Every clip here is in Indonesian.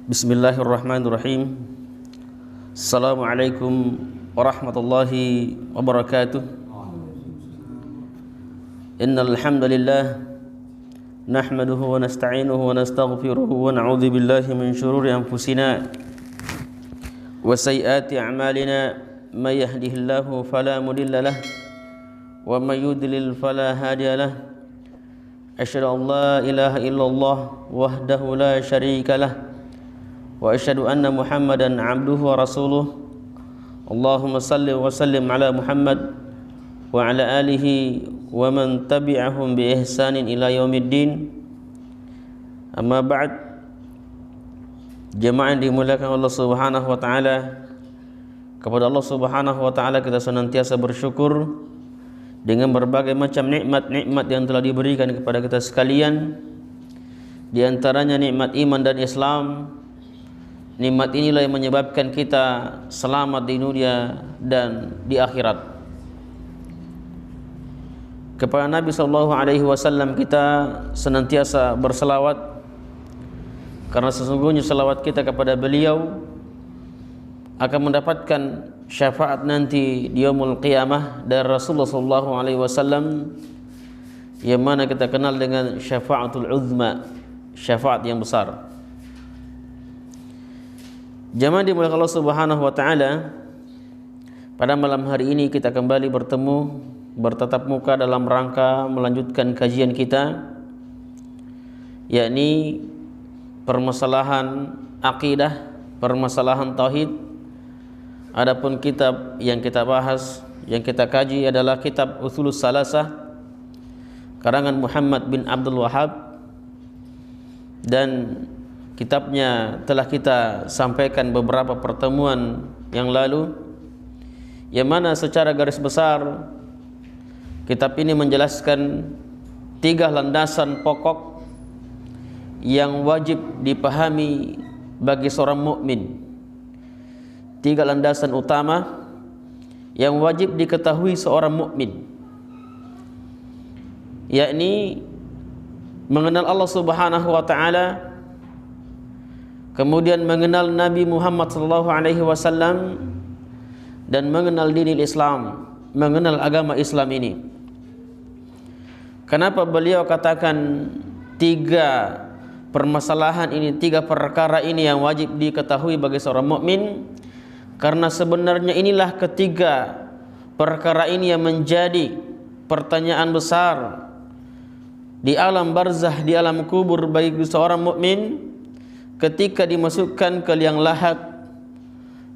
Bismillahirrahmanirrahim. Assalamualaikum warahmatullahi wabarakatuh. Innal hamdalillah nahmaduhu wa nasta'inuhu wa nastaghfiruhu wa na'udzu billahi min shururi anfusina wa sayyiati a'malina may yahdihillahu fala mudilla lahu wa may yudlil fala hadiya lahu. Asyhadu an la ilaha illallah wahdahu la syarika lahu wa asyhadu anna Muhammadan abduhu wa rasuluh. Allahumma salli wa sallim ala Muhammad wa ala alihi wa man tabi'ahum bi ihsanin ila yaumiddin. Amma ba'd. Jemaah yang dimuliakan Allah Subhanahu wa taala, kepada Allah Subhanahu wa taala kita senantiasa bersyukur dengan berbagai macam nikmat-nikmat yang telah diberikan kepada kita sekalian. Di antaranya nikmat iman dan Islam. Nikmat inilah yang menyebabkan kita selamat di dunia dan di akhirat. Kepada Nabi SAW kita senantiasa berselawat, karena sesungguhnya selawat kita kepada beliau akan mendapatkan syafaat nanti di yaumul qiyamah dari Rasulullah SAW, yang mana kita kenal dengan syafaatul uzma, syafaat yang besar. Jemaah dimuliakan Allah Subhanahu wa taala, pada malam hari ini kita kembali bertatap muka dalam rangka melanjutkan kajian kita, yakni permasalahan akidah, permasalahan tauhid. Adapun kitab yang kita bahas, yang kita kaji adalah kitab Ushulus Salasah karangan Muhammad bin Abdul Wahhab, dan kitabnya telah kita sampaikan beberapa pertemuan yang lalu, yang mana secara garis besar kitab ini menjelaskan 3 landasan pokok yang wajib dipahami bagi seorang mukmin. 3 landasan utama yang wajib diketahui seorang mukmin, yakni mengenal Allah Subhanahu wa taala, kemudian mengenal Nabi Muhammad SAW, dan mengenal dinil Islam, mengenal agama Islam ini. Kenapa beliau katakan 3 permasalahan ini, 3 perkara ini yang wajib diketahui bagi seorang mukmin? Karena sebenarnya inilah ketiga perkara ini yang menjadi pertanyaan besar di alam barzah, di alam kubur bagi seorang mukmin ketika dimasukkan ke liang lahat,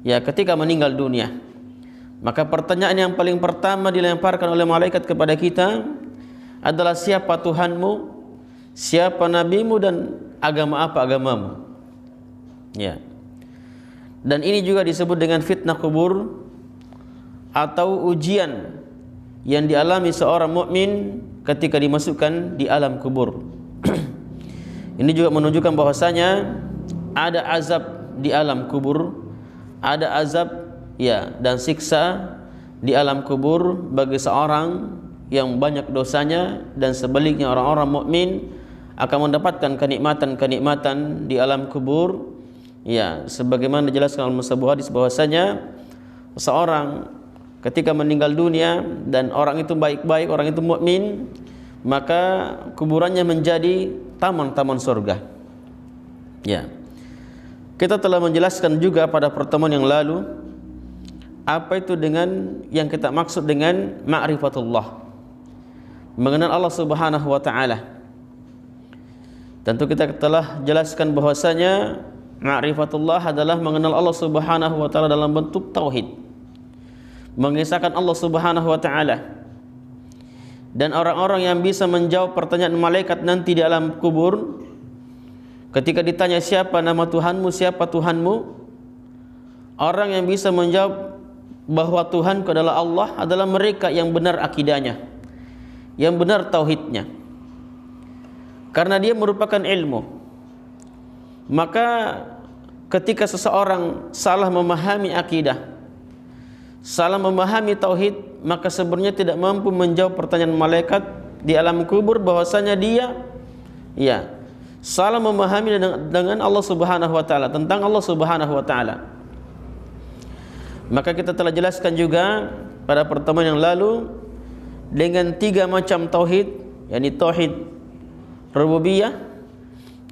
ya, ketika meninggal dunia. Maka pertanyaan yang paling pertama dilemparkan oleh malaikat kepada kita adalah, siapa Tuhanmu, siapa nabimu, dan agama apa agamamu, ya. Dan ini juga disebut dengan fitnah kubur atau ujian yang dialami seorang mukmin ketika dimasukkan di alam kubur. Ini juga menunjukkan bahwasanya ada azab di alam kubur, ada azab, ya, dan siksa di alam kubur bagi seorang yang banyak dosanya, dan sebaliknya orang-orang mukmin akan mendapatkan kenikmatan-kenikmatan di alam kubur. Ya, sebagaimana dijelaskan dalam sebuah hadis bahwasanya seorang ketika meninggal dunia dan orang itu baik-baik, orang itu mukmin, maka kuburannya menjadi taman-taman surga. Ya. Kita telah menjelaskan juga pada pertemuan yang lalu apa itu dengan yang kita maksud dengan ma'rifatullah, mengenal Allah Subhanahu wa taala. Tentu kita telah jelaskan bahwasanya ma'rifatullah adalah mengenal Allah Subhanahu wa taala dalam bentuk tauhid, mengisahkan Allah Subhanahu wa taala. Dan orang-orang yang bisa menjawab pertanyaan malaikat nanti di alam kubur, ketika ditanya siapa nama Tuhanmu, siapa Tuhanmu, orang yang bisa menjawab bahwa Tuhanku adalah Allah adalah mereka yang benar akidahnya, yang benar tauhidnya, karena dia merupakan ilmu. Maka ketika seseorang salah memahami akidah, salah memahami tauhid, maka sebenarnya tidak mampu menjawab pertanyaan malaikat di alam kubur bahwasanya dia, ya, salah memahami dengan Allah Subhanahu wa taala, tentang Allah Subhanahu wa taala. Maka kita telah jelaskan juga pada pertemuan yang lalu dengan 3 macam tauhid, yakni tauhid rububiyah,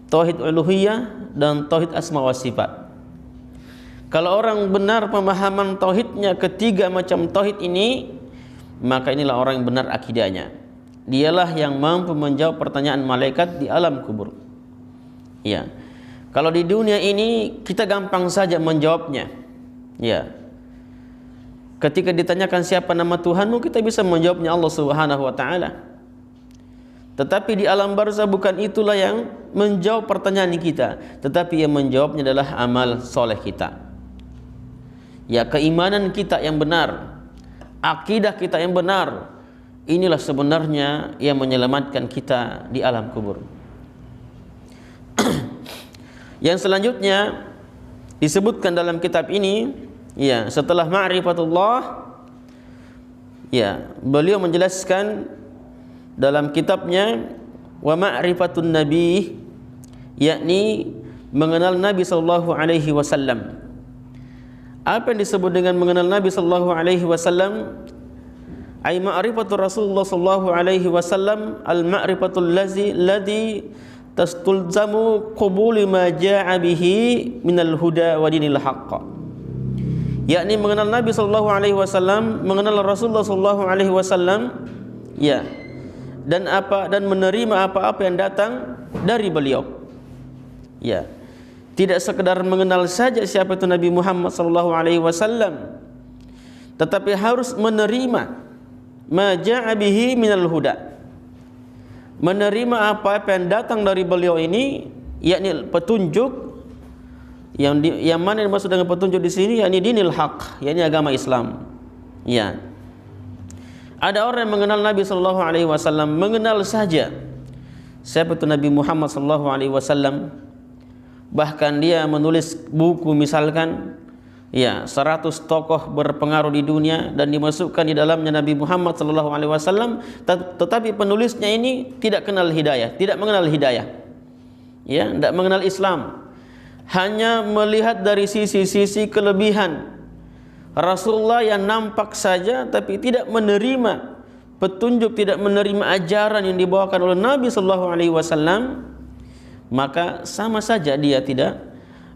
tauhid uluhiyah, dan tauhid asma wa sifat. Kalau orang benar pemahaman tauhidnya ketiga macam tauhid ini, maka inilah orang yang benar akidahnya. Dialah yang mampu menjawab pertanyaan malaikat di alam kubur. Ya. Kalau di dunia ini kita gampang saja menjawabnya. Ya. Ketika ditanyakan siapa nama Tuhanmu, kita bisa menjawabnya Allah Subhanahu wa taala. Tetapi di alam barzah bukan itulah yang menjawab pertanyaan kita, tetapi yang menjawabnya adalah amal soleh kita. Ya, keimanan kita yang benar, akidah kita yang benar, inilah sebenarnya yang menyelamatkan kita di alam kubur. Yang selanjutnya disebutkan dalam kitab ini, ya, setelah ma'rifatullah, ya, beliau menjelaskan dalam kitabnya wa ma'rifatun nabi, yakni mengenal Nabi sallallahu alaihi wasallam. Apa yang disebut dengan mengenal Nabi sallallahu alaihi wasallam? Ai ma'rifatur Rasulullah sallallahu alaihi wasallam al-ma'rifatul ladzi tastulzamu qabuli ma jaa'a bihi minal huda wa dinil haqq. Yakni mengenal Nabi sallallahu alaihi wasallam, mengenal Rasulullah sallallahu alaihi wasallam, ya, dan menerima apa-apa yang datang dari beliau. Ya. Tidak sekedar mengenal saja siapa itu Nabi Muhammad sallallahu alaihi wasallam, tetapi harus menerima ma jaa'a bihi minal huda. Menerima apa-apa yang datang dari beliau ini, yakni petunjuk yang mana yang dimaksud dengan petunjuk di sini, yakni dinil haq, yakni agama Islam. Ya. Ada orang yang mengenal Nabi sallallahu alaihi wasallam, mengenal saja siapa itu Nabi Muhammad sallallahu alaihi wasallam. Bahkan dia menulis buku misalkan, ya, 100 tokoh berpengaruh di dunia dan dimasukkan di dalamnya Nabi Muhammad sallallahu alaihi wasallam, tetapi penulisnya ini tidak kenal hidayah, tidak mengenal hidayah. Ya, tidak mengenal Islam. Hanya melihat dari sisi-sisi kelebihan Rasulullah yang nampak saja, tapi tidak menerima petunjuk, tidak menerima ajaran yang dibawakan oleh Nabi sallallahu alaihi wasallam. Maka sama saja dia tidak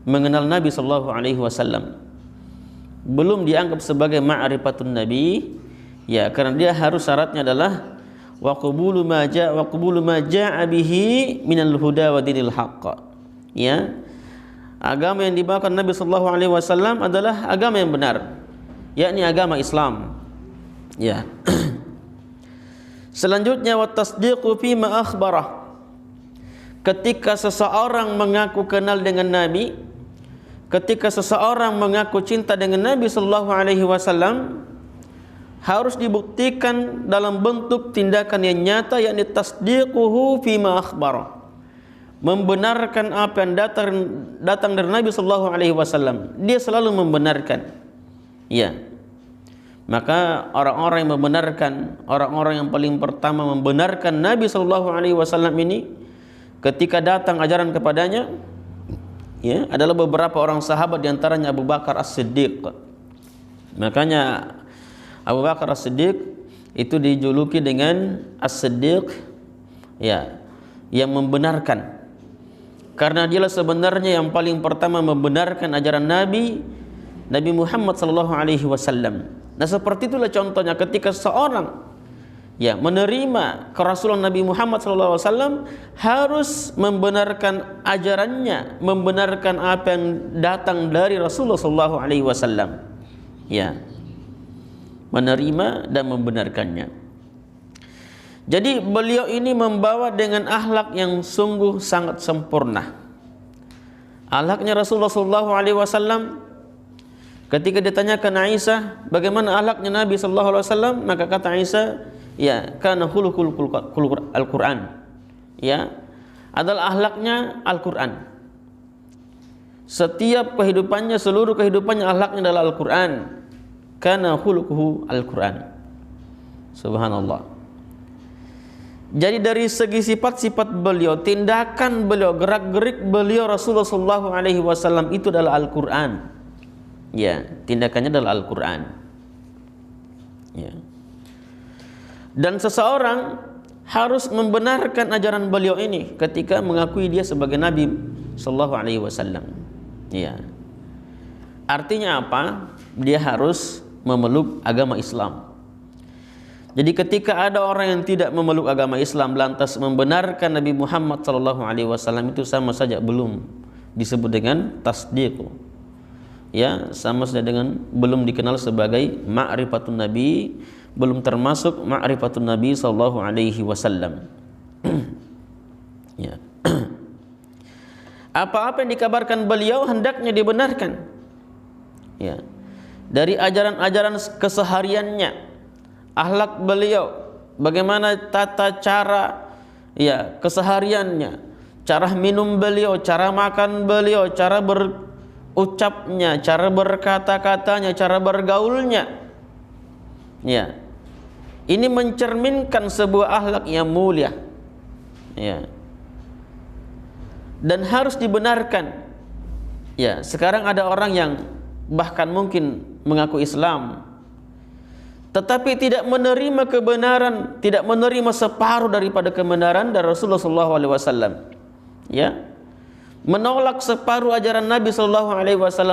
mengenal Nabi sallallahu alaihi wasallam. Belum dianggap sebagai ma'rifatun nabi, ya, karena dia harus syaratnya adalah wa qabulu ma jaa'a bihi minal huda wa dinil haqq. Ya. Agama yang dibawakan Nabi sallallahu alaihi wasallam adalah agama yang benar, yakni agama Islam. Ya. Selanjutnya wa tasdiqu fi ma akhbarah. Ketika seseorang mengaku kenal dengan Nabi, ketika seseorang mengaku cinta dengan Nabi sallallahu alaihi wasallam, harus dibuktikan dalam bentuk tindakan yang nyata, yakni tasdiquhu fi ma akhbara. Membenarkan apa yang datang dari Nabi sallallahu alaihi wasallam. Dia selalu membenarkan. Ya. Maka orang-orang yang membenarkan, orang-orang yang paling pertama membenarkan Nabi sallallahu alaihi wasallam ini ketika datang ajaran kepadanya, ya, adalah beberapa orang sahabat, diantaranya Abu Bakar As-Siddiq. Makanya Abu Bakar As-Siddiq itu dijuluki dengan As-Siddiq, ya, yang membenarkan. Karena dialah sebenarnya yang paling pertama membenarkan ajaran Nabi Muhammad sallallahu alaihi wasallam. Nah, seperti itulah contohnya ketika seorang, ya, menerima kerasulan Nabi Muhammad SAW, harus membenarkan ajarannya, membenarkan apa yang datang dari Rasulullah SAW. Ya, menerima dan membenarkannya. Jadi beliau ini membawa dengan akhlak yang sungguh sangat sempurna. Akhlaknya Rasulullah SAW, ketika ditanyakan Aisyah bagaimana akhlaknya Nabi SAW, maka kata Aisyah, ya, karena khuluqul Al-Quran, ya, adalah akhlaknya Al-Quran. Setiap kehidupannya, seluruh kehidupannya akhlaknya adalah Al-Quran. Karena khuluquhu Al-Quran. Subhanallah. Jadi dari segi sifat-sifat beliau, tindakan beliau, gerak-gerik beliau Rasulullah SAW itu adalah Al-Quran. Ya, tindakannya adalah Al-Quran. Ya. Dan seseorang harus membenarkan ajaran beliau ini ketika mengakui dia sebagai Nabi SAW. Ya. Artinya apa? Dia harus memeluk agama Islam. Jadi ketika ada orang yang tidak memeluk agama Islam lantas membenarkan Nabi Muhammad SAW, itu sama saja belum disebut dengan tasdiq. Ya, sama saja dengan belum dikenal sebagai ma'rifatun Nabi, belum termasuk ma'rifatun Nabi SAW. Ya. Apa-apa yang dikabarkan beliau hendaknya dibenarkan. Ya. Dari ajaran-ajaran kesehariannya, akhlak beliau, bagaimana tata cara ya kesehariannya, cara minum beliau, cara makan beliau, cara berucapnya, cara berkata-katanya, cara bergaulnya. Ya. Ini mencerminkan sebuah akhlak yang mulia. Ya. Dan harus dibenarkan. Ya, sekarang ada orang yang bahkan mungkin mengaku Islam tetapi tidak menerima kebenaran, tidak menerima separuh daripada kebenaran dari Rasulullah SAW. Ya, menolak separuh ajaran Nabi SAW,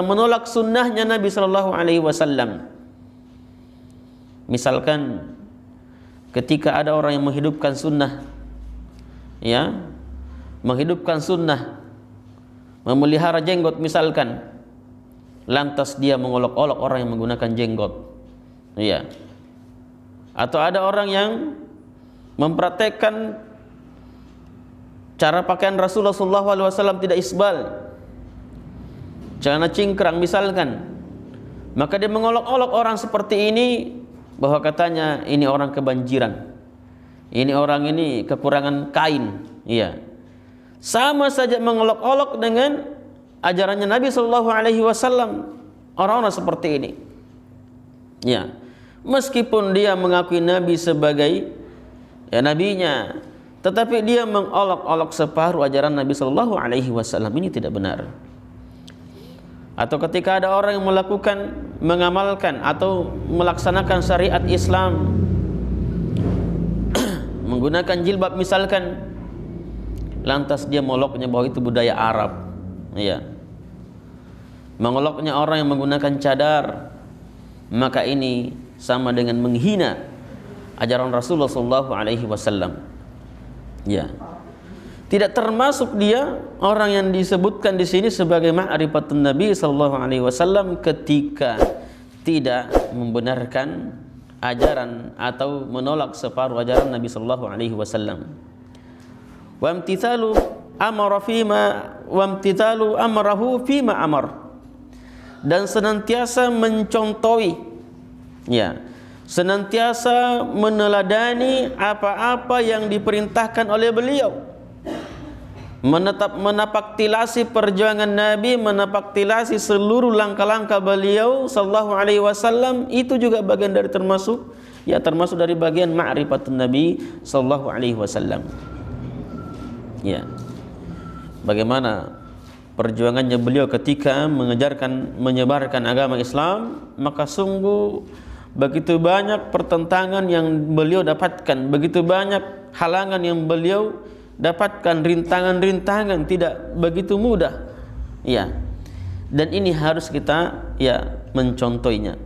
menolak sunnahnya Nabi SAW. Misalkan ketika ada orang yang menghidupkan sunnah, ya, menghidupkan sunnah, memelihara jenggot misalkan, lantas dia mengolok-olok orang yang menggunakan jenggot. Ya. Atau ada orang yang mempraktekkan cara pakaian Rasulullah SAW tidak isbal, celana cingkrang misalkan, maka dia mengolok-olok orang seperti ini bahwa katanya ini orang kebanjiran, ini orang ini kekurangan kain. Iya, sama saja mengolok-olok dengan ajarannya Nabi SAW. Orang-orang seperti ini, ya, meskipun dia mengakui Nabi sebagai ya nabinya, tetapi dia mengolok-olok separuh ajaran Nabi SAW. Ini tidak benar. Atau ketika ada orang yang melakukan, mengamalkan atau melaksanakan syariat Islam menggunakan jilbab misalkan, lantas dia mengoloknya bahwa itu budaya Arab. Ya, mengoloknya orang yang menggunakan cadar, maka ini sama dengan menghina ajaran Rasulullah SAW. Ya, tidak termasuk dia orang yang disebutkan di sini sebagai ma'rifatun Nabi SAW ketika tidak membenarkan ajaran atau menolak separuh ajaran Nabi SAW. Wa imtithalu amara fima wa imtithalu amrahu fima amar, dan senantiasa mencontohi, ya, senantiasa meneladani apa-apa yang diperintahkan oleh beliau, menapaktilasi perjuangan Nabi, menapaktilasi seluruh langkah-langkah beliau sallallahu alaihi wasallam. Itu juga bagian dari termasuk dari bagian ma'rifatun Nabi sallallahu alaihi wasallam. Ya, bagaimana perjuangannya beliau ketika menyebarkan agama Islam, maka sungguh begitu banyak pertentangan yang beliau dapatkan, begitu banyak halangan yang beliau dapatkan, rintangan-rintangan, tidak begitu mudah. Ya. Dan ini harus kita ya mencontohinya.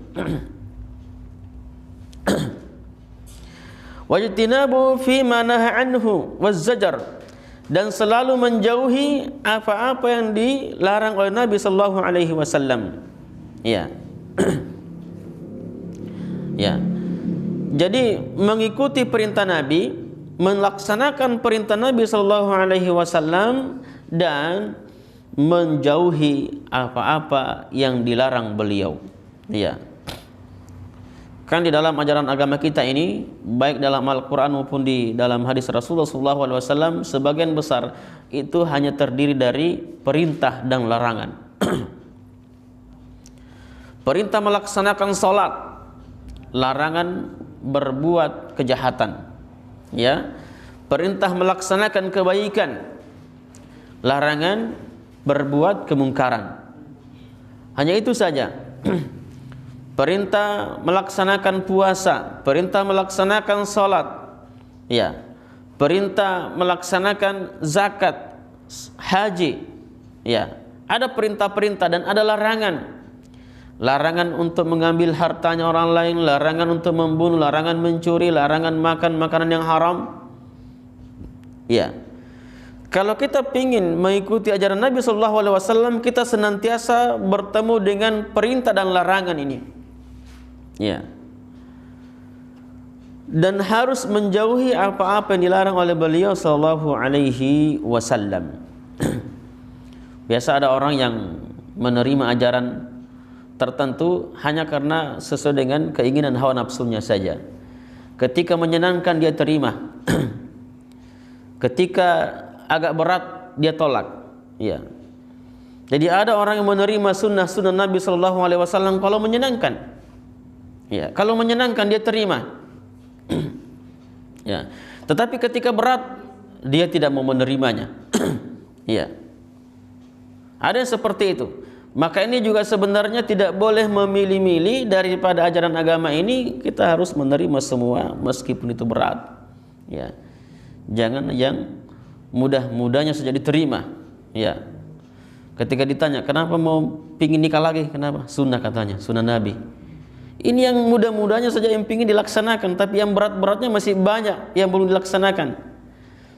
Wajtinabu fi ma naha anhu wazzajar, dan selalu menjauhi apa-apa yang dilarang oleh Nabi sallallahu alaihi wasallam. Ya. Ya. Jadi mengikuti perintah Nabi, melaksanakan perintah Nabi sallallahu alaihi wasallam, dan menjauhi apa-apa yang dilarang beliau. Ya. Kan di dalam ajaran agama kita ini, baik dalam Al-Quran maupun di dalam hadis Rasulullah SAW, sebagian besar itu hanya terdiri dari perintah dan larangan. Perintah melaksanakan sholat, larangan berbuat kejahatan. Ya, perintah melaksanakan kebaikan, larangan berbuat kemungkaran. Hanya itu saja. Perintah melaksanakan puasa, perintah melaksanakan salat, ya, perintah melaksanakan zakat, haji, ya. Ada perintah-perintah dan ada larangan. Larangan untuk mengambil hartanya orang lain, larangan untuk membunuh, larangan mencuri, larangan makan makanan yang haram. Ya. Kalau kita ingin mengikuti ajaran Nabi SAW, kita senantiasa bertemu dengan perintah dan larangan ini. Ya. Dan harus menjauhi apa-apa yang dilarang oleh beliau SAW. Biasa ada orang yang menerima ajaran tertentu hanya karena sesuai dengan keinginan hawa nafsunya saja. Ketika menyenangkan dia terima, ketika agak berat dia tolak. Ya. Jadi ada orang yang menerima sunnah Nabi SAW kalau menyenangkan. Ya, kalau menyenangkan dia terima. Ya. Tetapi ketika berat dia tidak mau menerimanya. Ya. Ada yang seperti itu. Maka ini juga sebenarnya tidak boleh memilih-milih daripada ajaran agama ini. Kita harus menerima semua meskipun itu berat. Ya. Jangan yang mudah-mudahnya saja diterima. Ya. Ketika ditanya, kenapa mau pingin nikah lagi? Kenapa? Sunnah katanya, sunnah Nabi. Ini yang mudah-mudahnya saja yang pingin dilaksanakan, tapi yang berat-beratnya masih banyak yang belum dilaksanakan.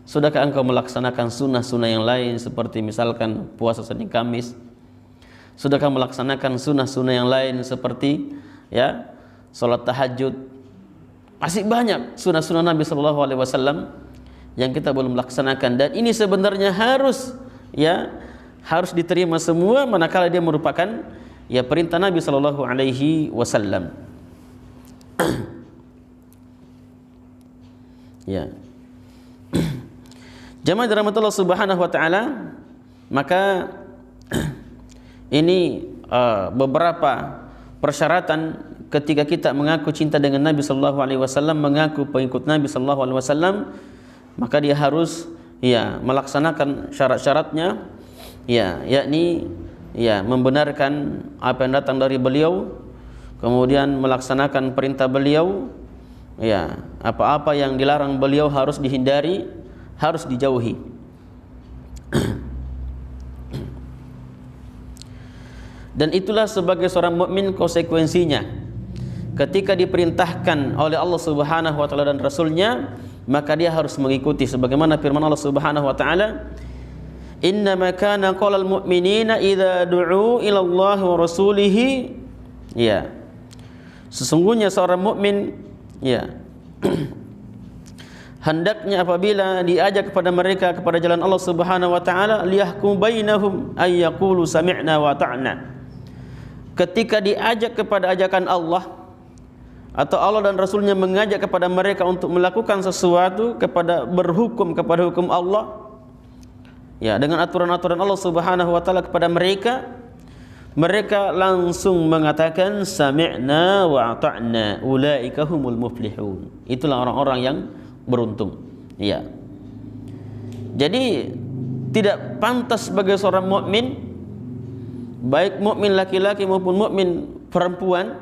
Sudahkah engkau melaksanakan sunnah-sunnah yang lain seperti misalkan puasa Senin Kamis? Sudahkah melaksanakan sunnah-sunnah yang lain seperti ya salat tahajud? Masih banyak sunnah-sunnah Nabi SAW yang kita belum laksanakan, dan ini sebenarnya harus harus diterima semua manakala dia merupakan ya perintah Nabi SAW. Ya. Jamaah dirahmati Allah Subhanahu wa taala, maka ini beberapa persyaratan ketika kita mengaku cinta dengan Nabi sallallahu alaihi wasallam, mengaku pengikut Nabi sallallahu alaihi wasallam, maka dia harus ya melaksanakan syarat-syaratnya, ya, yakni ya membenarkan apa yang datang dari beliau, kemudian melaksanakan perintah beliau, ya, apa-apa yang dilarang beliau harus dihindari, harus dijauhi. Dan itulah sebagai seorang mukmin konsekuensinya. Ketika diperintahkan oleh Allah Subhanahu wa taala dan Rasulnya, maka dia harus mengikuti sebagaimana firman Allah Subhanahu wa taala, "Innama kana qaulal mu'minina idza du'u ila Allah wa rasulihi." Ya. Sesungguhnya seorang mukmin ya hendaknya apabila diajak kepada mereka kepada jalan Allah Subhanahu wa taala, liyahkum bainahum ay yaqulu sami'na wa ta'na. Ketika diajak kepada ajakan Allah atau Allah dan Rasulnya mengajak kepada mereka untuk melakukan sesuatu, kepada berhukum kepada hukum Allah, ya, dengan aturan-aturan Allah Subhanahu wa taala kepada mereka, mereka langsung mengatakan sami'na wa ata'na ulaika humul muflihun. Itulah orang-orang yang beruntung. Ya. Jadi tidak pantas bagi seorang mukmin, baik mukmin laki-laki maupun mukmin perempuan,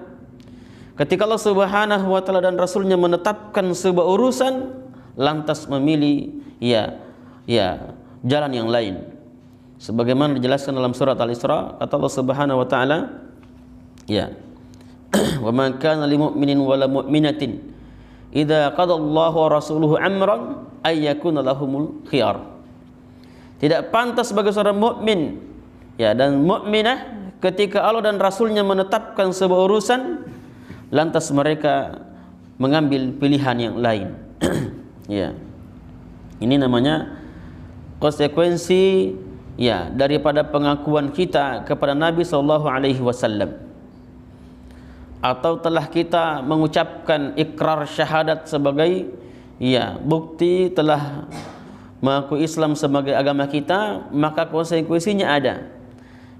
ketika Allah Subhanahu wa taala dan Rasulnya menetapkan sebuah urusan lantas memilih jalan yang lain. Sebagaimana dijelaskan dalam surat Al-Isra, kata Allah Subhanahu wa taala, ya, "Wa man kana lil mu'minin wa la mu'minatin idza qada Allahu wa rasuluhu amran ay yakuna lahumul khiyar." Tidak pantas bagi seorang mukmin ya dan mukminah ketika Allah dan Rasulnya menetapkan sebuah urusan lantas mereka mengambil pilihan yang lain. Ya. Ini namanya konsekuensi ya daripada pengakuan kita kepada Nabi sallallahu alaihi wasallam, atau telah kita mengucapkan ikrar syahadat sebagai ya bukti telah mengaku Islam sebagai agama kita, maka konsekuensinya ada,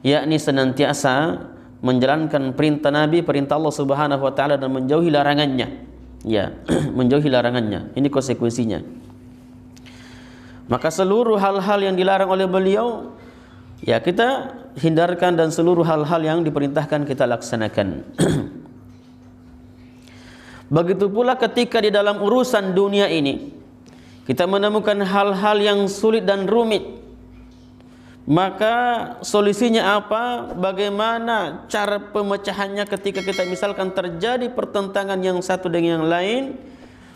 yakni senantiasa menjalankan perintah Nabi, perintah Allah Subhanahu wa taala, dan menjauhi larangannya. Ya, menjauhi larangannya. Ini konsekuensinya. Maka seluruh hal-hal yang dilarang oleh beliau ya kita hindarkan, dan seluruh hal-hal yang diperintahkan kita laksanakan. Begitu pula ketika di dalam urusan dunia ini kita menemukan hal-hal yang sulit dan rumit, maka solusinya apa? Bagaimana cara pemecahannya ketika kita misalkan terjadi pertentangan yang satu dengan yang lain?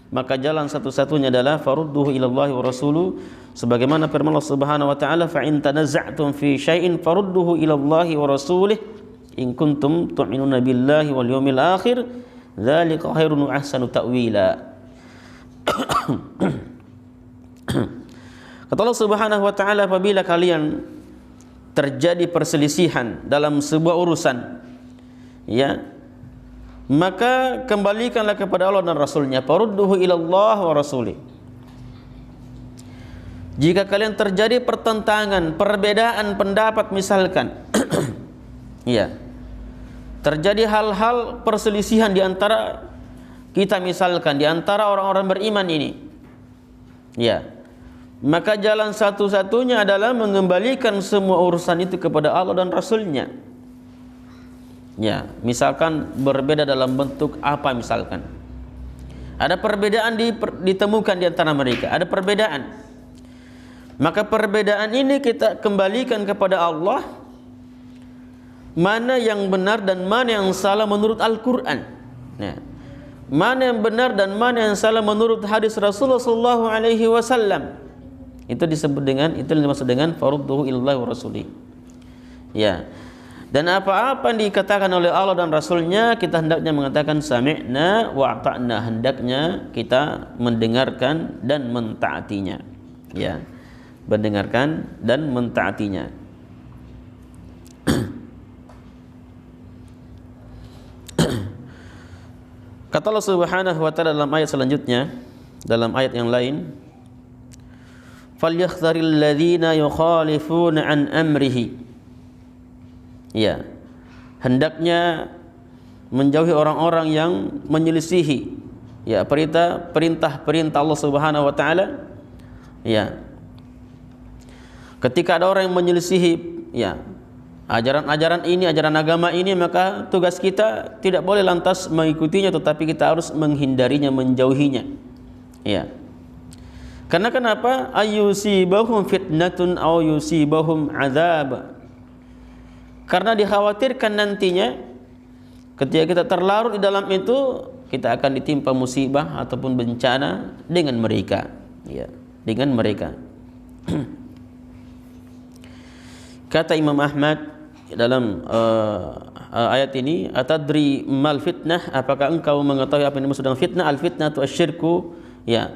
Maka jalan satu-satunya adalah farudduhu ilallahi wa rasuluh, sebagaimana firman Allah Subhanahu wa taala, fa in tanaza'tum fi syai'in farudduhu ilallahi wa rasulih in kuntum tu'minuna billahi wal yawmil akhir dzalika khairun wa ahsanu ta'wila. Kata Allah Subhanahu wa taala, apabila kalian terjadi perselisihan dalam sebuah urusan, ya, maka kembalikanlah kepada Allah dan Rasulnya. Farudduhu ilallah wa rasulih. Jika kalian terjadi pertentangan, perbedaan pendapat misalkan, ya, terjadi hal-hal perselisihan di antara kita misalkan, di antara orang-orang beriman ini, ya, maka jalan satu-satunya adalah mengembalikan semua urusan itu kepada Allah dan Rasulnya. Ya, misalkan berbeda dalam bentuk apa, misalkan ada perbedaan ditemukan di antara mereka, ada perbedaan, maka perbedaan ini kita kembalikan kepada Allah, mana yang benar dan mana yang salah menurut Al-Quran, ya, mana yang benar dan mana yang salah menurut hadis Rasulullah SAW. Itu disebut dengan, itu dimaksud dengan farudduhu ilallahi wa rasulih. Ya. Dan apa-apa yang dikatakan oleh Allah dan Rasulnya, kita hendaknya mengatakan sami'na wa ata'na, hendaknya kita mendengarkan dan mentaatinya. Ya, mendengarkan dan mentaatinya. Kata Allah Subhanahu wa taala dalam ayat selanjutnya, dalam ayat yang lain, falyakhzaril ladzina yukhalifuna an amrihi. Ya, hendaknya menjauhi orang-orang yang menyelisihi ya perintah-perintah Allah Subhanahu wa taala. Ya. Ketika ada orang yang menyelisihi ya ajaran-ajaran ini, ajaran agama ini, maka tugas kita tidak boleh lantas mengikutinya, tetapi kita harus menghindarinya, menjauhinya. Ya. Karena kenapa? Ayyusibahum fitnatun aw yusibahum adzab. Karena dikhawatirkan nantinya ketika kita terlarut di dalam itu, kita akan ditimpa musibah ataupun bencana dengan mereka, ya, dengan mereka. Kata Imam Ahmad dalam ayat ini, atadri mal fitnah, apakah engkau mengetahui apa yang dimaksud dengan fitnah? Al fitnah tu asyirku, ya.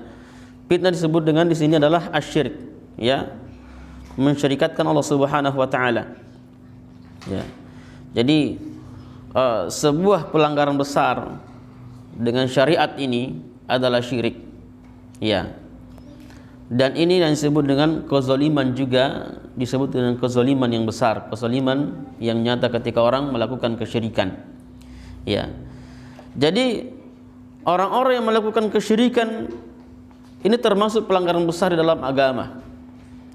Fitnah disebut dengan di sini adalah asyirk, ya, mensyirikatkan Allah Subhanahu wa taala. Ya. Jadi sebuah pelanggaran besar dengan syariat ini adalah syirik. Ya. Dan ini yang disebut dengan kezaliman, juga disebut dengan kezaliman yang besar, kezaliman yang nyata ketika orang melakukan kesyirikan. Ya. Jadi orang-orang yang melakukan kesyirikan ini termasuk pelanggaran besar di dalam agama.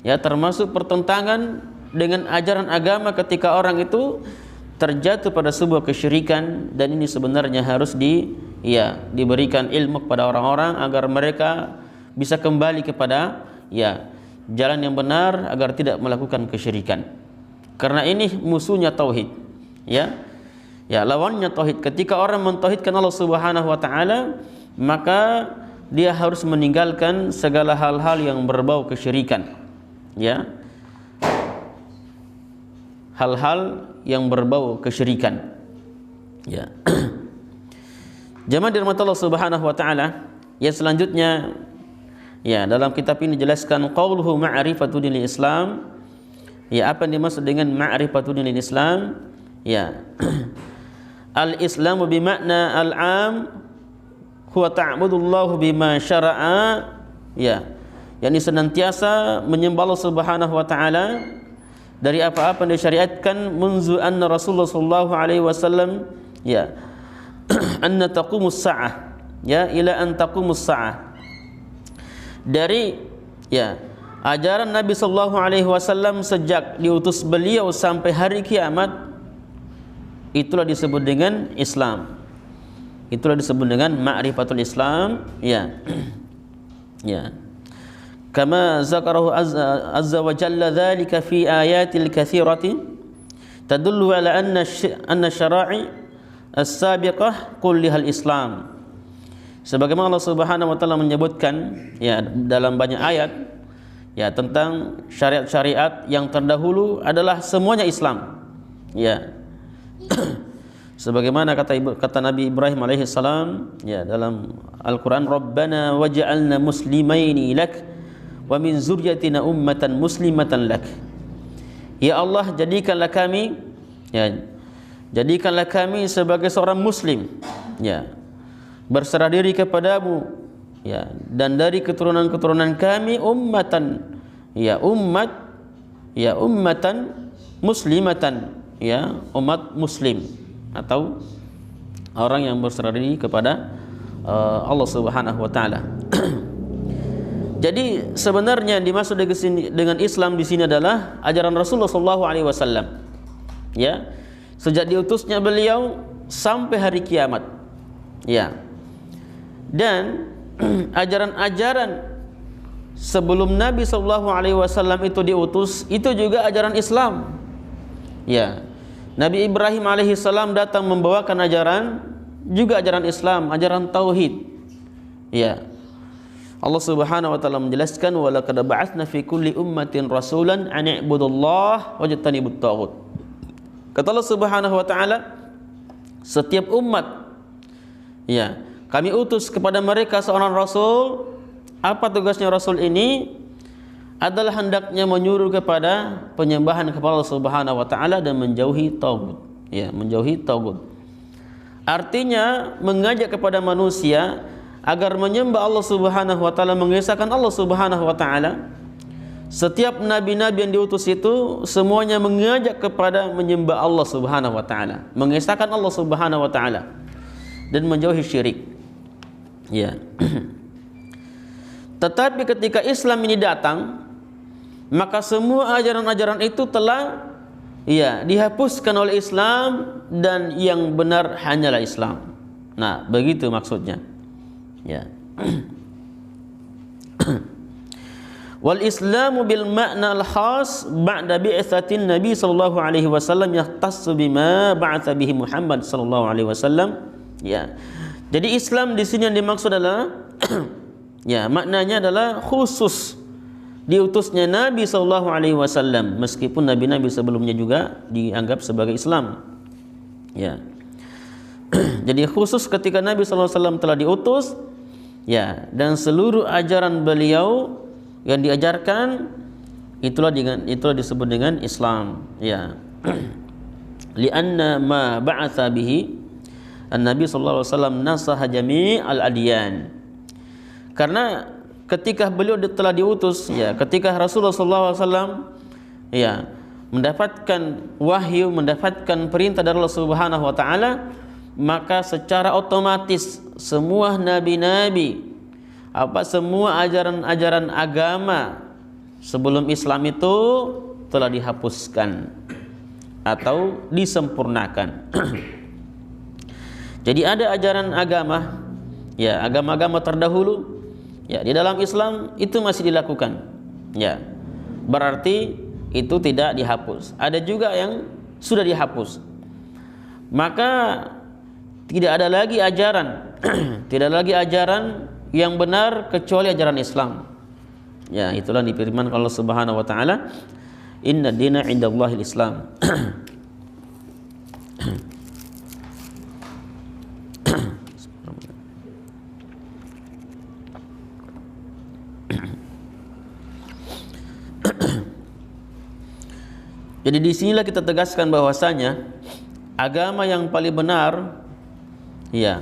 Ya, termasuk pertentangan dengan ajaran agama ketika orang itu terjatuh pada sebuah kesyirikan, dan ini sebenarnya harus diberikan ilmu kepada orang-orang agar mereka bisa kembali kepada jalan yang benar agar tidak melakukan kesyirikan. Karena ini musuhnya tauhid. Ya, lawannya tauhid. Ketika orang mentauhidkan Allah Subhanahu wa taala, maka dia harus meninggalkan segala hal-hal yang berbau kesyirikan. Ya. Hal-hal yang berbau kesyirikan. Ya. Jamaah dirahmati Allah Subhanahu wa taala, yang selanjutnya ya, dalam kitab ini dijelaskan qauluhu ma'rifatu dinil Islam. Ya, apa yang dimaksud dengan ma'rifatu dinil Islam? Ya. Al-Islamu bimakna al-'am huwa ta'budullahu bima syara'a. Ya. yakni senantiasa menyembah Allah Subhanahu wa taala dari apa-apa yang disyariatkan munzu anna Rasulullah sallallahu alaihi wasallam ya anna taqumus sa'ah ya ila an taqumus sa'ah, dari ya ajaran Nabi sallallahu alaihi wasallam sejak diutus beliau sampai hari kiamat, itulah disebut dengan Islam. Itulah disebut dengan ma'rifatul Islam, ya. Ya. Kama zakarahu azza wa jalla dzalika fi ayatil katsirati tadullu ala anna syara'i as-sabiqah kullihal Islam. Sebagaimana Allah Subhanahu wa taala menyebutkan ya dalam banyak ayat ya tentang syariat-syariat yang terdahulu adalah semuanya Islam. Ya. Sebagaimana kata Nabi Ibrahim alaihi salam ya dalam Al-Qur'an, Rabbana waj'alna muslimaini lak wa min zurriyyatina ummatan muslimatan lak. Ya Allah, jadikanlah kami sebagai seorang muslim ya, berserah diri kepadamu ya, dan dari keturunan-keturunan kami ummatan muslimatan ya, umat muslim atau orang yang berserah diri kepada Allah Subhanahu wa taala. Jadi sebenarnya dimaksud dengan Islam di sini adalah ajaran Rasulullah sallallahu alaihi wasallam. Ya. Sejak diutusnya beliau sampai hari kiamat. Ya. Dan ajaran-ajaran sebelum Nabi sallallahu alaihi wasallam itu diutus itu juga ajaran Islam. Ya. Nabi Ibrahim alaihi salam datang membawakan juga ajaran Islam, ajaran tauhid. Ya. Allah Subhanahu wa taala menjelaskan, wa laqad ba'atsna fi kulli ummatin rasulan an i'budullaha wajtanibut taghut. Kata Allah Subhanahu wa taala, setiap umat ya, kami utus kepada mereka seorang rasul. Apa tugasnya rasul ini? Adalah hendaknya menyuruh kepada penyembahan kepada Allah Subhanahu wa taala dan menjauhi tagut. Ya, menjauhi tagut. Artinya mengajak kepada manusia agar menyembah Allah Subhanahu wa taala, mengesahkan Allah Subhanahu wa taala. Setiap nabi-nabi yang diutus itu semuanya mengajak kepada menyembah Allah Subhanahu wa taala, mengesahkan Allah Subhanahu wa taala dan menjauhi syirik. Ya. Tetapi ketika Islam ini datang, maka semua ajaran-ajaran itu telah dihapuskan oleh Islam dan yang benar hanyalah Islam. Nah, begitu maksudnya. Ya. Wal Islamu bil makna al khas ba'da bi'tsatin Nabi sallallahu alaihi wasallam yahtassu bima ba'atsa bihi Muhammad sallallahu alaihi wasallam. Ya. Jadi Islam di sini yang dimaksud adalah ya, maknanya adalah khusus diutusnya Nabi sallallahu alaihi wasallam, meskipun nabi-nabi sebelumnya juga dianggap sebagai Islam. Ya. Jadi khusus ketika Nabi sallallahu alaihi wasallam telah diutus, ya, dan seluruh ajaran beliau yang diajarkan itulah disebut dengan Islam. Ya. Lianna ma ba'atsa bihi an-nabi sallallahu alaihi wasallam nasaha jami'al adyan. Karena ketika beliau telah diutus, ya, ketika Rasulullah SAW ya mendapatkan wahyu, mendapatkan perintah dari Allah Subhanahu wa taala, maka secara otomatis semua nabi-nabi, semua ajaran-ajaran agama sebelum Islam itu telah dihapuskan atau disempurnakan. Jadi ada ajaran agama, ya, agama-agama terdahulu, ya, di dalam Islam itu masih dilakukan. Ya. Berarti itu tidak dihapus. Ada juga yang sudah dihapus. Maka tidak ada lagi ajaran tidak lagi ajaran yang benar kecuali ajaran Islam. Ya, itulah difirmankan Allah Subhanahu wa taala, inna dina indallahil Islam. Jadi di sinilah kita tegaskan bahwasanya agama yang paling benar, ya,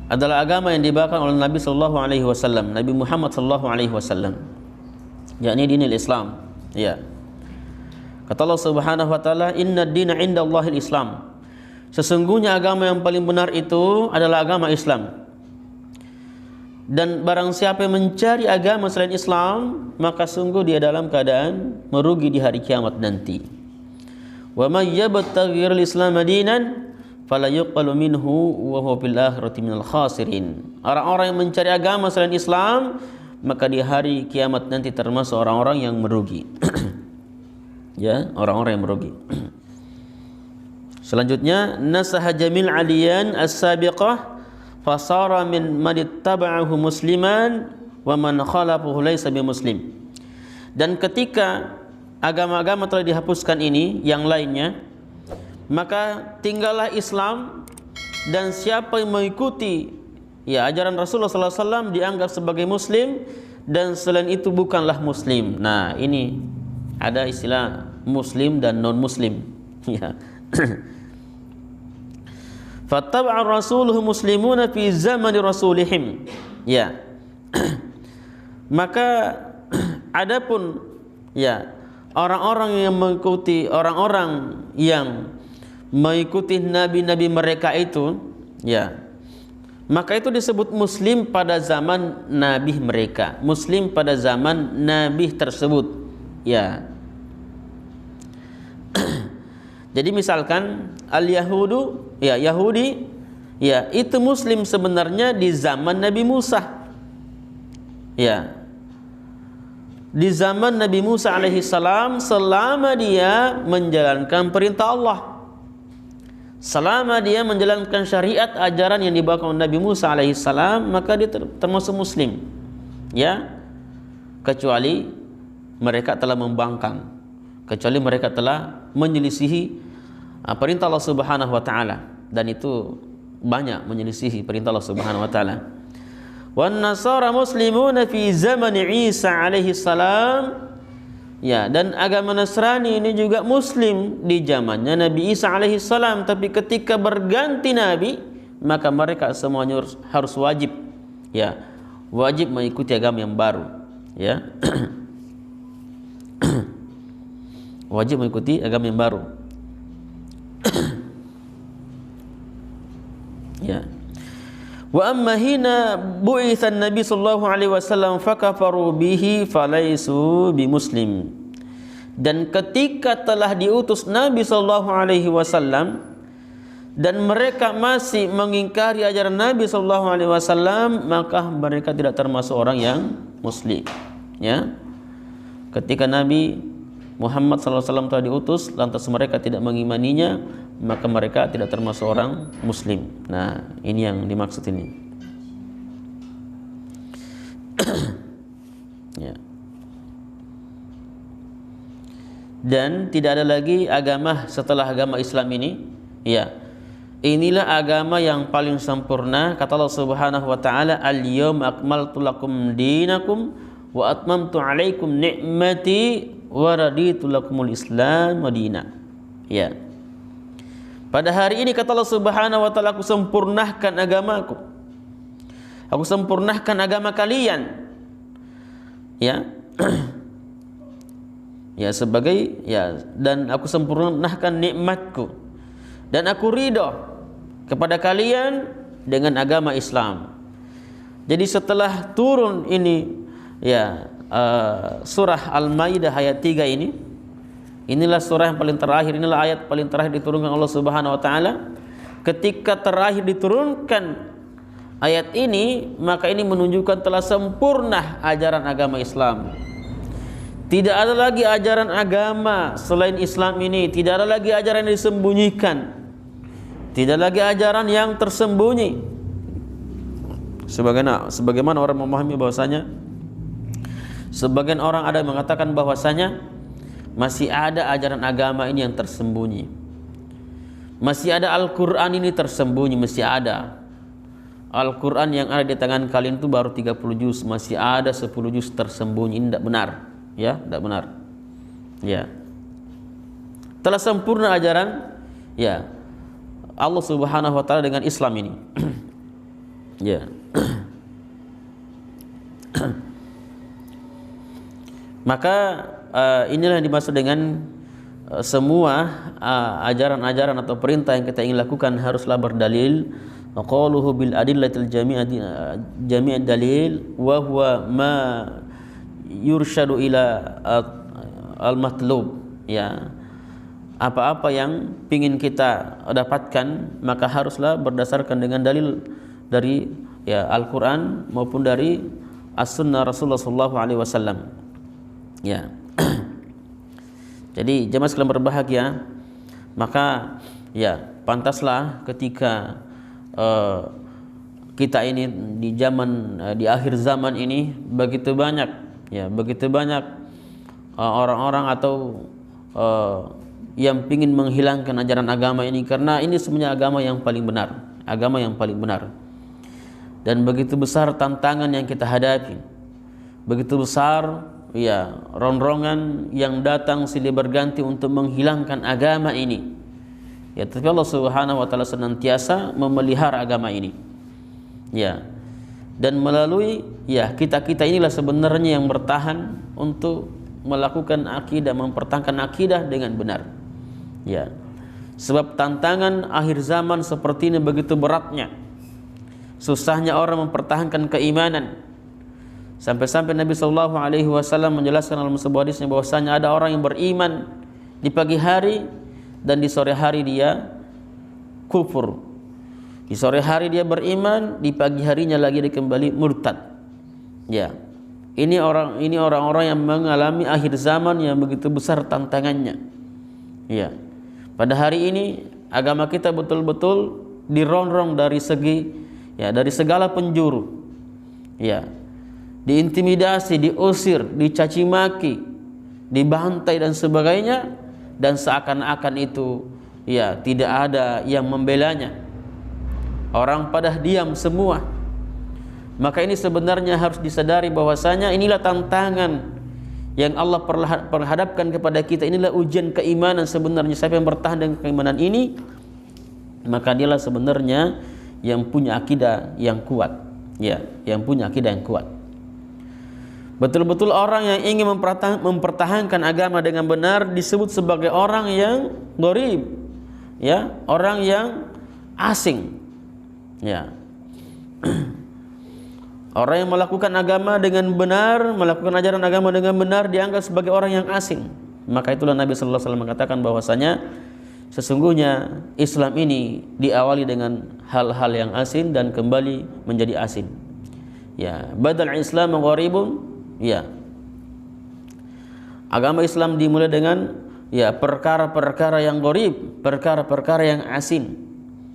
adalah agama yang dibawakan oleh Nabi sallallahu alaihi wasallam, Nabi Muhammad sallallahu alaihi wasallam, yakni dinul Islam. Ya. Kata Allah Subhanahu wa taala, inna dina indallahil Islam. Sesungguhnya agama yang paling benar itu adalah agama Islam. Dan barang siapa yang mencari agama selain Islam, maka sungguh dia dalam keadaan merugi di hari kiamat nanti. Wa may yabtaghi al-islam dinan fala yuqbalu minhu wa huwa fil akhirati minal khasirin. Orang-orang yang mencari agama selain Islam, maka di hari kiamat nanti termasuk orang-orang yang merugi. Ya, orang-orang yang merugi. Selanjutnya, nasaha jamil aliyan as-sabiqah fasara min man ittaba'ahu musliman wa man khalafahu laysa bimuslim. Dan ketika agama-agama telah dihapuskan ini, yang lainnya, maka tinggallah Islam, dan siapa yang mengikuti ajaran Rasulullah sallallahu alaihi wasallam dianggap sebagai muslim, dan selain itu bukanlah muslim. Nah, ini ada istilah muslim dan non muslim. Ya. Fattaba'a rasuluhu muslimuna fi zamani rasulihim. Ya. Maka adapun orang-orang yang mengikuti nabi-nabi mereka itu, maka itu disebut muslim pada zaman nabi mereka, muslim pada zaman nabi tersebut. Jadi misalkan al-Yahudu, Yahudi, itu muslim sebenarnya di zaman Nabi Musa. Di zaman Nabi Musa alaihi salam, selama dia menjalankan perintah Allah, selama dia menjalankan syariat ajaran yang dibawa oleh Nabi Musa alaihi salam, maka dia termasuk muslim. Kecuali mereka telah membangkang, kecuali mereka telah menyelisihi perintah Allah Subhanahu wa taala, dan itu banyak menyelisihi perintah Allah Subhanahu wa taala. Wan nasara muslimuna fi zaman Isa alaihi salam. Dan agama Nasrani ini juga muslim di zamannya Nabi Isa alaihi salam, tapi ketika berganti nabi, maka mereka semuanya harus wajib wajib mengikuti agama yang baru. Wajib mengikuti agama yang baru. Wa amma hina bu'itsa Nabi sallallahu alaihi wasallam fakafaru bihi falaisu bimuslim. Dan ketika telah diutus Nabi sallallahu alaihi wasallam dan mereka masih mengingkari ajaran Nabi sallallahu alaihi wasallam, maka mereka tidak termasuk orang yang muslim. Ketika Nabi Muhammad sallallahu alaihi wasallam telah diutus, lantas mereka tidak mengimaninya, maka mereka tidak termasuk orang muslim. Nah, ini yang dimaksud ini. Dan tidak ada lagi agama setelah agama Islam ini. Inilah agama yang paling sempurna. Kata Allah Subhanahu wa taala, "Al-yawma akmaltu lakum dinakum wa atmamtu 'alaikum ni'mati wa raditu lakumul Islam madina." Pada hari ini kata Allah Subhanahu wa taala, aku sempurnakan agamaku. Aku sempurnakan agama kalian. Dan aku sempurnakan nikmatku, dan aku ridho kepada kalian dengan agama Islam. Jadi setelah turun ini surah Al-Maidah ayat 3 ini, inilah surah yang paling terakhir, inilah ayat paling terakhir diturunkan Allah Subhanahu wa taala. Ketika terakhir diturunkan ayat ini, maka ini menunjukkan telah sempurna ajaran agama Islam. Tidak ada lagi ajaran agama selain Islam ini, tidak ada lagi ajaran yang disembunyikan, tidak lagi ajaran yang tersembunyi. Sebagaimana orang memahami bahwasanya, sebagian orang ada yang mengatakan bahwasanya masih ada ajaran agama ini yang tersembunyi. Masih ada Al-Quran ini tersembunyi, masih ada. Al-Quran yang ada di tangan kalian itu baru 30 juz, masih ada 10 juz tersembunyi. Ini tidak benar. Tidak benar. Telah sempurna ajaran Allah Subhanahu wa taala dengan Islam ini. Maka inilah yang dimaksud dengan semua ajaran-ajaran atau perintah yang kita ingin lakukan haruslah berdalil wa qaluhu bil adillatil jami'ad dalil wa huwa ma yursyadu ila al matlub. Ya, apa-apa yang pingin kita dapatkan maka haruslah berdasarkan dengan dalil dari ya Al-Qur'an maupun dari As-Sunnah Rasulullah sallallahu alaihi wasallam. Ya. Jadi jemaah sekalian berbahagia, maka ya pantaslah ketika kita ini di zaman di akhir zaman ini begitu banyak orang-orang atau yang ingin menghilangkan ajaran agama ini, karena ini sebenarnya agama yang paling benar, dan begitu besar tantangan yang kita hadapi, begitu besar ya ronrongan yang datang silih berganti untuk menghilangkan agama ini. Ya, tapi Allah Subhanahu wa taala senantiasa memelihara agama ini. Ya. Dan melalui ya kita inilah sebenarnya yang bertahan untuk melakukan akidah, mempertahankan akidah dengan benar. Ya. Sebab tantangan akhir zaman seperti ini begitu beratnya. Susahnya orang mempertahankan keimanan. Sampai-sampai Nabi sallallahu alaihi wasallam menjelaskan dalam sebuah hadisnya bahwasanya ada orang yang beriman di pagi hari dan di sore hari dia kufur. Di sore hari dia beriman, di pagi harinya lagi dia kembali murtad. Ya. Ini orang-orang yang mengalami akhir zaman yang begitu besar tantangannya. Ya. Pada hari ini agama kita betul-betul dirongrong dari segala penjuru. Ya. Diintimidasi, diusir, dicaci maki, dibantai dan sebagainya, dan seakan-akan itu ya tidak ada yang membelanya. Orang pada diam semua. Maka ini sebenarnya harus disadari bahwasanya inilah tantangan yang Allah perhadapkan kepada kita. Inilah ujian keimanan sebenarnya. Siapa yang bertahan dengan keimanan ini, maka dialah sebenarnya yang punya akidah yang kuat. Ya, yang punya akidah yang kuat. Betul-betul orang yang ingin mempertahankan agama dengan benar disebut sebagai orang yang gharib, ya, orang yang asing, ya. Orang yang melakukan agama dengan benar, melakukan ajaran agama dengan benar dianggap sebagai orang yang asing. Maka itulah Nabi sallallahu alaihi wasallam mengatakan bahwasanya sesungguhnya Islam ini diawali dengan hal-hal yang asing dan kembali menjadi asing. Ya, badal Islam gharibun. Ya, agama Islam dimulai dengan ya perkara-perkara yang gharib, perkara-perkara yang asing.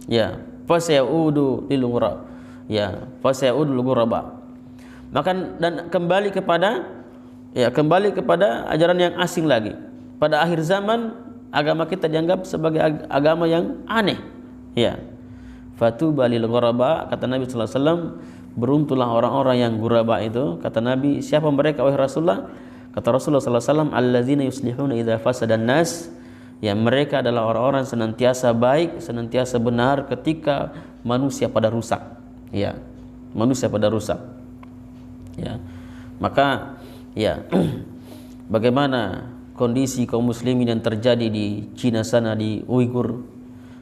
Ya, fasayudu lil ghurab. Ya, fasayudu lil ghuraba. Maka dan kembali kepada ajaran yang asing lagi. Pada akhir zaman agama kita dianggap sebagai agama yang aneh. Ya. Fatuba lil ghuraba, kata Nabi sallallahu alaihi wasallam, beruntunglah orang-orang yang ghuraba itu. Kata Nabi, siapa mereka wahai Rasulullah? Kata Rasulullah sallallahu alaihi wasallam, alladzina yuslihuna idza fasadan nas. Ya, mereka adalah orang-orang senantiasa baik, senantiasa benar ketika manusia pada rusak. Ya, manusia pada rusak. Ya. Maka ya bagaimana kondisi kaum muslimin yang terjadi di Cina sana, di Uighur?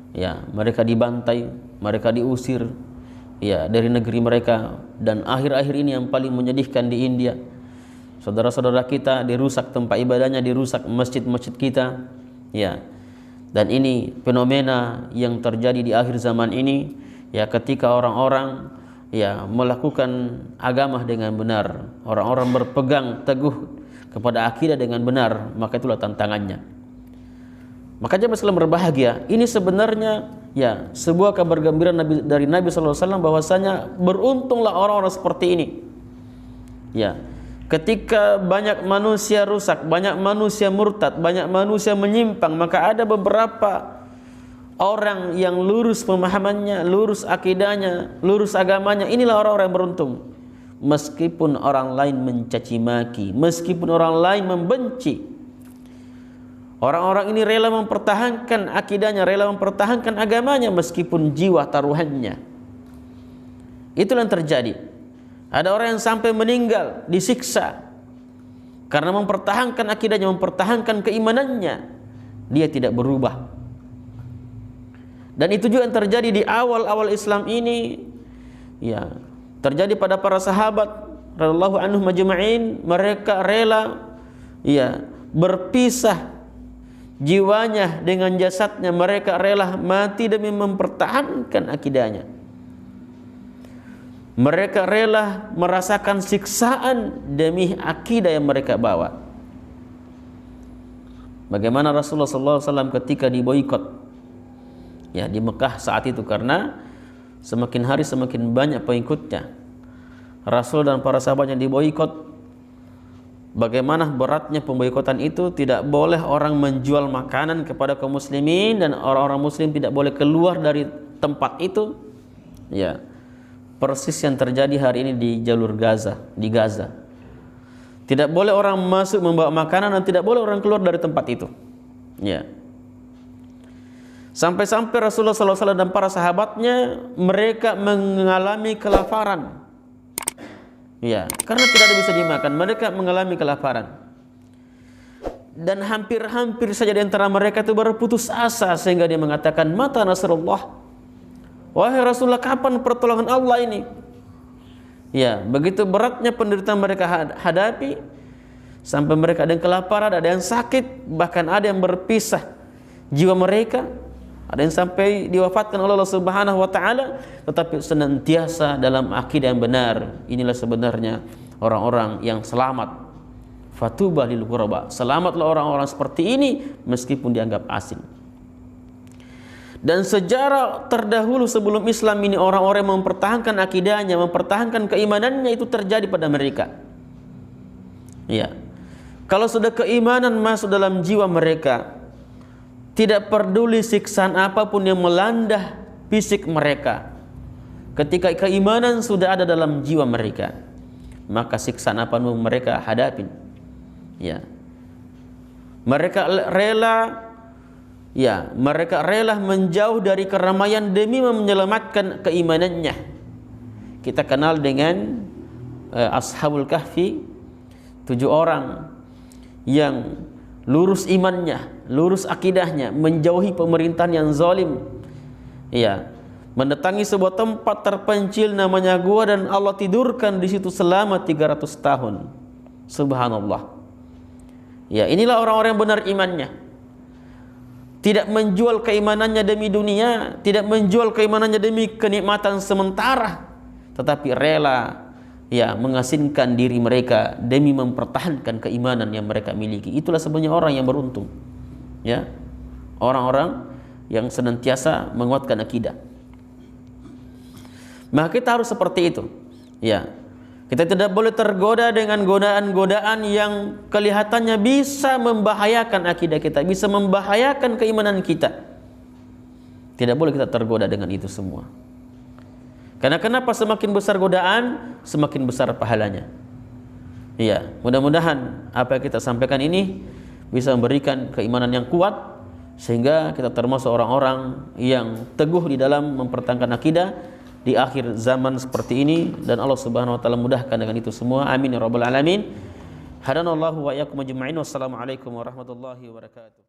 Ya, mereka dibantai, mereka diusir ya dari negeri mereka, dan akhir-akhir ini yang paling menyedihkan di India, saudara-saudara kita dirusak tempat ibadahnya, dirusak masjid-masjid kita, ya. Dan ini fenomena yang terjadi di akhir zaman ini, ya, ketika orang-orang ya melakukan agama dengan benar, orang-orang berpegang teguh kepada akidah dengan benar, maka itulah tantangannya. Maka jemaah sekalian berbahagia, ini sebenarnya ya sebuah kabar gembira dari Nabi sallallahu alaihi wasallam bahwasanya beruntunglah orang-orang seperti ini. Ya, ketika banyak manusia rusak, banyak manusia murtad, banyak manusia menyimpang, maka ada beberapa orang yang lurus pemahamannya, lurus akidahnya, lurus agamanya. Inilah orang-orang yang beruntung. Meskipun orang lain mencaci maki, meskipun orang lain membenci, orang-orang ini rela mempertahankan akidahnya, rela mempertahankan agamanya meskipun jiwa taruhannya. Itulah yang terjadi. Ada orang yang sampai meninggal disiksa karena mempertahankan akidahnya, mempertahankan keimanannya. Dia tidak berubah. Dan itu juga yang terjadi di awal-awal Islam ini, ya, terjadi pada para sahabat radhiyallahu anhum majma'in. Mereka rela, ya, berpisah jiwanya dengan jasadnya. Mereka rela mati demi mempertahankan akidahnya. Mereka rela merasakan siksaan demi akidah yang mereka bawa. Bagaimana Rasulullah SAW ketika diboikot, ya, di Mekah saat itu, karena semakin hari semakin banyak pengikutnya. Rasul dan para sahabatnya diboikot. Bagaimana beratnya pemboikotan itu? Tidak boleh orang menjual makanan kepada kaum muslimin, dan orang-orang muslim tidak boleh keluar dari tempat itu. Ya, persis yang terjadi hari ini di jalur Gaza, di Gaza. Tidak boleh orang masuk membawa makanan, dan tidak boleh orang keluar dari tempat itu. Ya. Sampai-sampai Rasulullah SAW dan para sahabatnya mereka mengalami kelaparan. Ya, karena tidak ada bisa dimakan, mereka mengalami kelaparan. Dan hampir-hampir saja di antara mereka itu berputus asa, sehingga dia mengatakan, "Mata nasrullah?" Wahai Rasulullah, kapan pertolongan Allah ini? Ya, begitu beratnya penderitaan mereka hadapi, sampai mereka ada yang kelaparan, ada yang sakit, bahkan ada yang berpisah jiwa mereka, ada yang sampai diwafatkan oleh Allah Subhanahu wa taala, tetapi senantiasa dalam akidah yang benar. Inilah sebenarnya orang-orang yang selamat. Fatuba lil ghuraba. Selamatlah orang-orang seperti ini meskipun dianggap asing. Dan sejarah terdahulu sebelum Islam ini, orang-orang yang mempertahankan akidahnya, mempertahankan keimanannya, itu terjadi pada mereka. Ya. Kalau sudah keimanan masuk dalam jiwa mereka, tidak peduli siksaan apapun yang melanda fisik mereka. Ketika keimanan sudah ada dalam jiwa mereka, maka siksaan apapun mereka hadapin. Ya. Mereka rela menjauh dari keramaian demi menyelamatkan keimanannya. Kita kenal dengan Ashabul Kahfi, 7 orang yang lurus imannya, lurus akidahnya, menjauhi pemerintahan yang zalim. Ya, mendatangi sebuah tempat terpencil namanya gua, dan Allah tidurkan di situ selama 300 tahun. Subhanallah. Ya, inilah orang-orang yang benar imannya. Tidak menjual keimanannya demi dunia, tidak menjual keimanannya demi kenikmatan sementara, tetapi rela, ya, mengasingkan diri mereka demi mempertahankan keimanan yang mereka miliki. Itulah sebenarnya orang yang beruntung. Ya, orang-orang yang senantiasa menguatkan akidah. Maka kita harus seperti itu. Ya, kita tidak boleh tergoda dengan godaan-godaan yang kelihatannya bisa membahayakan akidah kita, bisa membahayakan keimanan kita. Tidak boleh kita tergoda dengan itu semua. Karena kenapa? Semakin besar godaan, semakin besar pahalanya. Iya, mudah-mudahan apa yang kita sampaikan ini bisa memberikan keimanan yang kuat, sehingga kita termasuk orang-orang yang teguh di dalam mempertahankan akidah di akhir zaman seperti ini, dan Allah Subhanahu wa taala mudahkan dengan itu semua. Amin ya rabbal alamin. Hadanallahu wa iyyakum ajma'in. Wassalamualaikum warahmatullahi wabarakatuh.